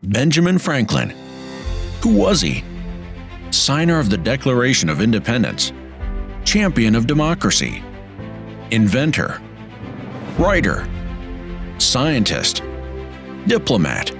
Benjamin Franklin. Who was he? Signer of the Declaration of Independence, champion of democracy, inventor, writer, scientist, diplomat.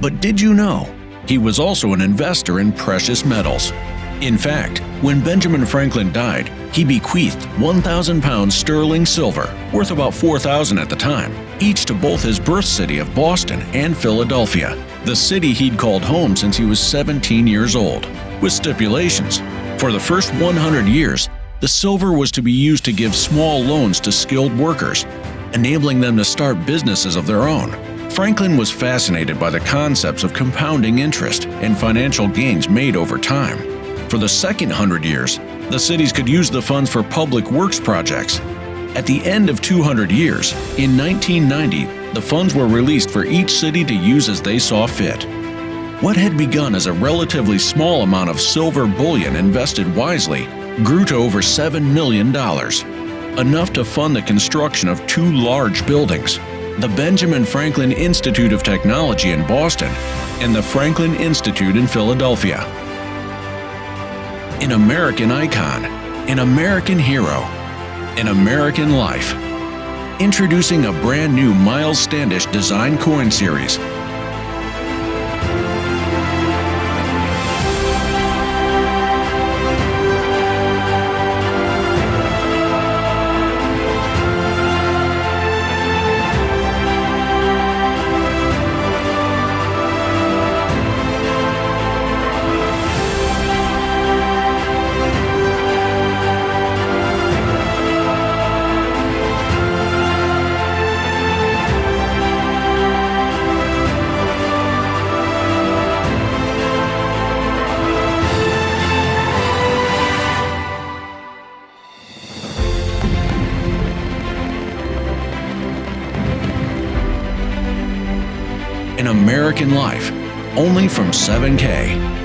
But did you know he was also an investor in precious metals? In fact, when Benjamin Franklin died, he bequeathed 1,000 pounds sterling silver, worth about $4,000 at the time, each to both his birth city of Boston and Philadelphia, the city he'd called home since he was 17 years old, with stipulations. For the first 100 years, the silver was to be used to give small loans to skilled workers, enabling them to start businesses of their own. Franklin was fascinated by the concepts of compounding interest and financial gains made over time. For the second 100 years, the cities could use the funds for public works projects. At the end of 200 years, in 1990, the funds were released for each city to use as they saw fit. What had begun as a relatively small amount of silver bullion invested wisely grew to over $7 million, enough to fund the construction of 2 large buildings, the Benjamin Franklin Institute of Technology in Boston and the Franklin Institute in Philadelphia. An American icon, an American hero, an American life. Introducing a brand new Miles Standish design coin series. An American life, only from 7K.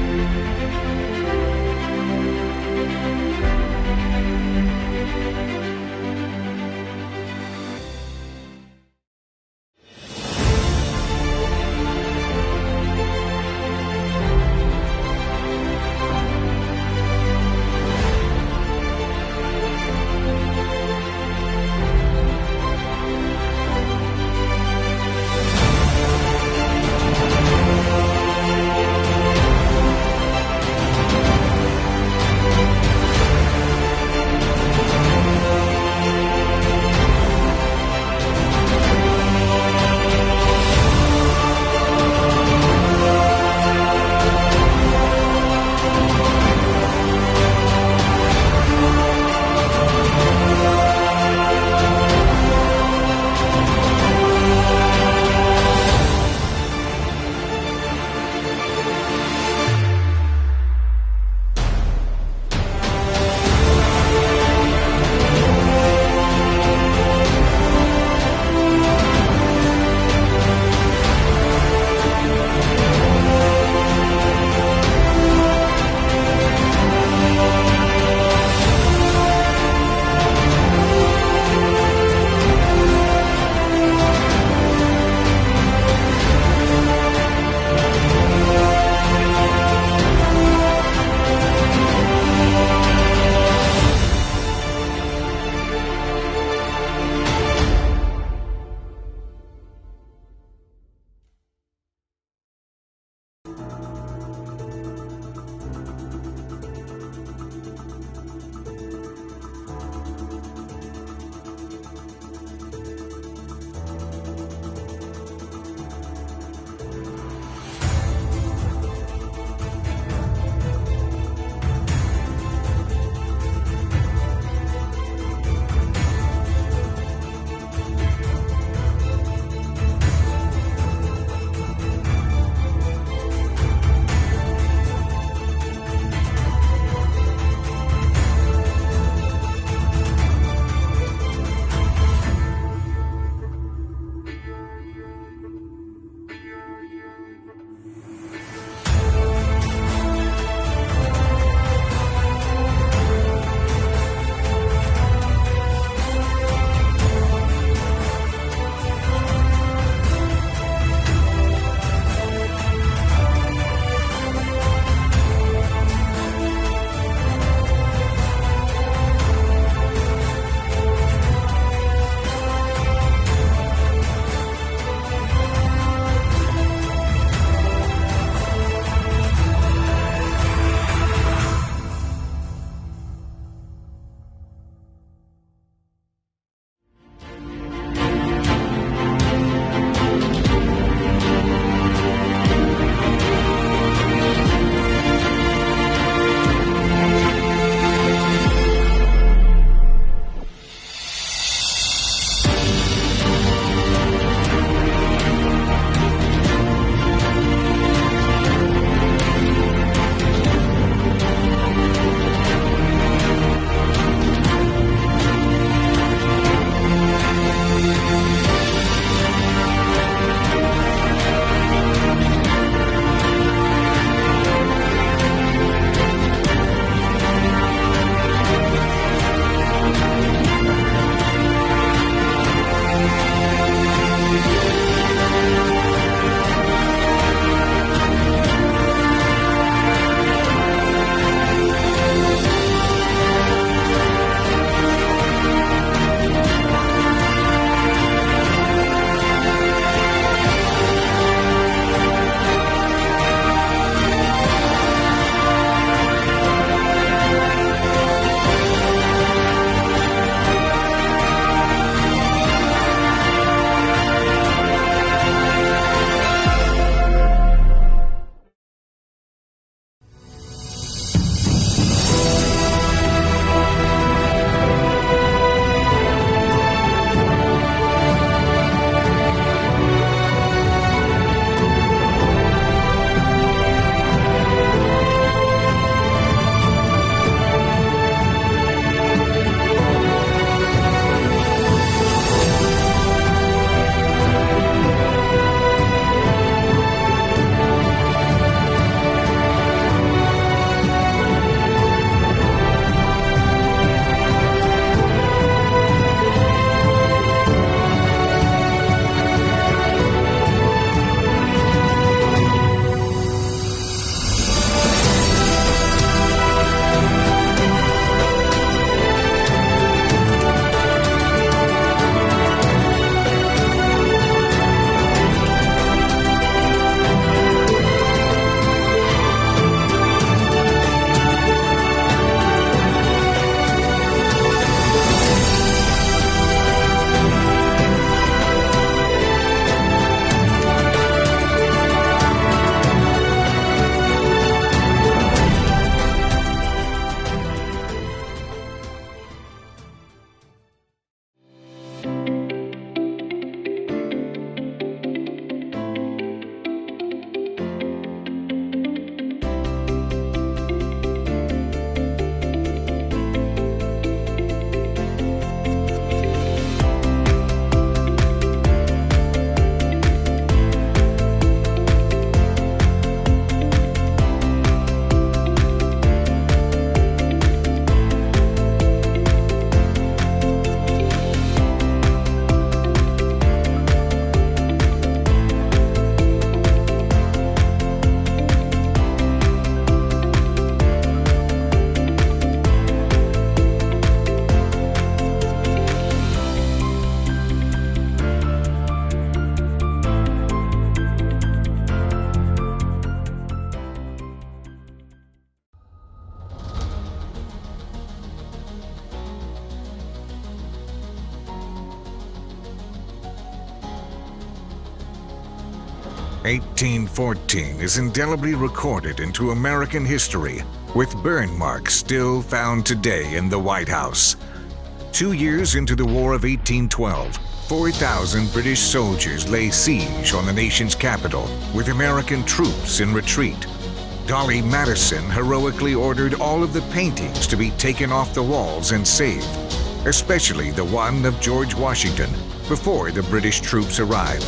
1814 is indelibly recorded into American history, with burn marks still found today in the White House. 2 years into the War of 1812, 4,000 British soldiers lay siege on the nation's capital, with American troops in retreat. Dolly Madison heroically ordered all of the paintings to be taken off the walls and saved, especially the one of George Washington, before the British troops arrived.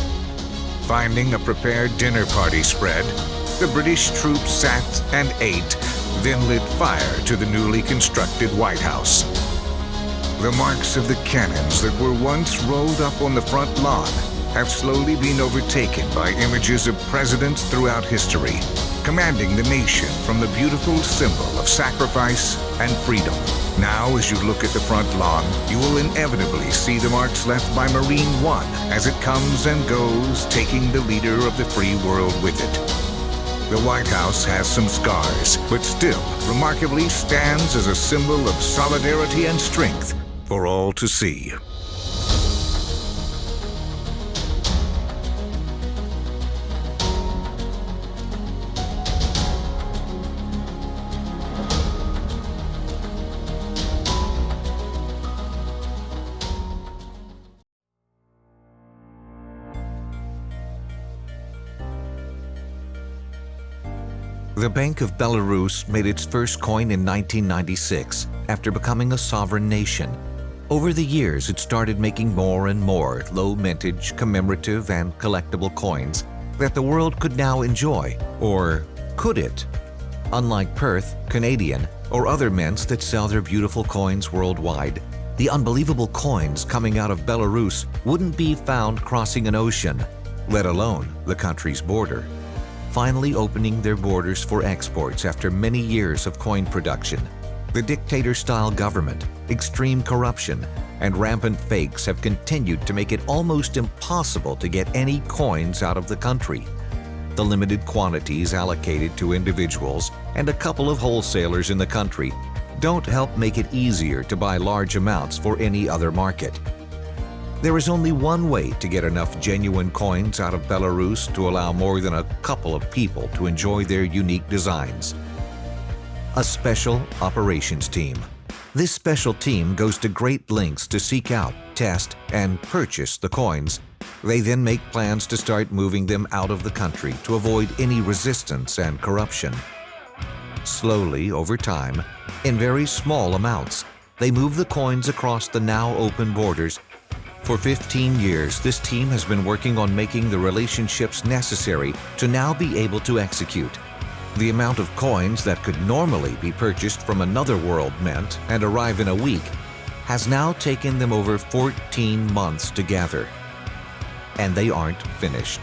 Finding a prepared dinner party spread, the British troops sat and ate, then lit fire to the newly constructed White House. The marks of the cannons that were once rolled up on the front lawn have slowly been overtaken by images of presidents throughout history, commanding the nation from the beautiful symbol of sacrifice and freedom. Now, as you look at the front lawn, you will inevitably see the marks left by Marine One as it comes and goes, taking the leader of the free world with it. The White House has some scars, but still remarkably stands as a symbol of solidarity and strength for all to see. The Bank of Belarus made its first coin in 1996 after becoming a sovereign nation. Over the years, it started making more and more low-mintage, commemorative, and collectible coins that the world could now enjoy. Or could it? Unlike Perth, Canadian, or other mints that sell their beautiful coins worldwide, the unbelievable coins coming out of Belarus wouldn't be found crossing an ocean, let alone the country's border. Finally opening their borders for exports after many years of coin production, the dictator-style government, extreme corruption, and rampant fakes have continued to make it almost impossible to get any coins out of the country. The limited quantities allocated to individuals and a couple of wholesalers in the country don't help make it easier to buy large amounts for any other market. There is only one way to get enough genuine coins out of Belarus to allow more than a couple of people to enjoy their unique designs: a special operations team. This special team goes to great lengths to seek out, test, and purchase the coins. They then make plans to start moving them out of the country to avoid any resistance and corruption. Slowly, over time, in very small amounts, they move the coins across the now open borders. For 15 years, this team has been working on making the relationships necessary to now be able to execute. The amount of coins that could normally be purchased from another world mint and arrive in a week has now taken them over 14 months to gather. And they aren't finished.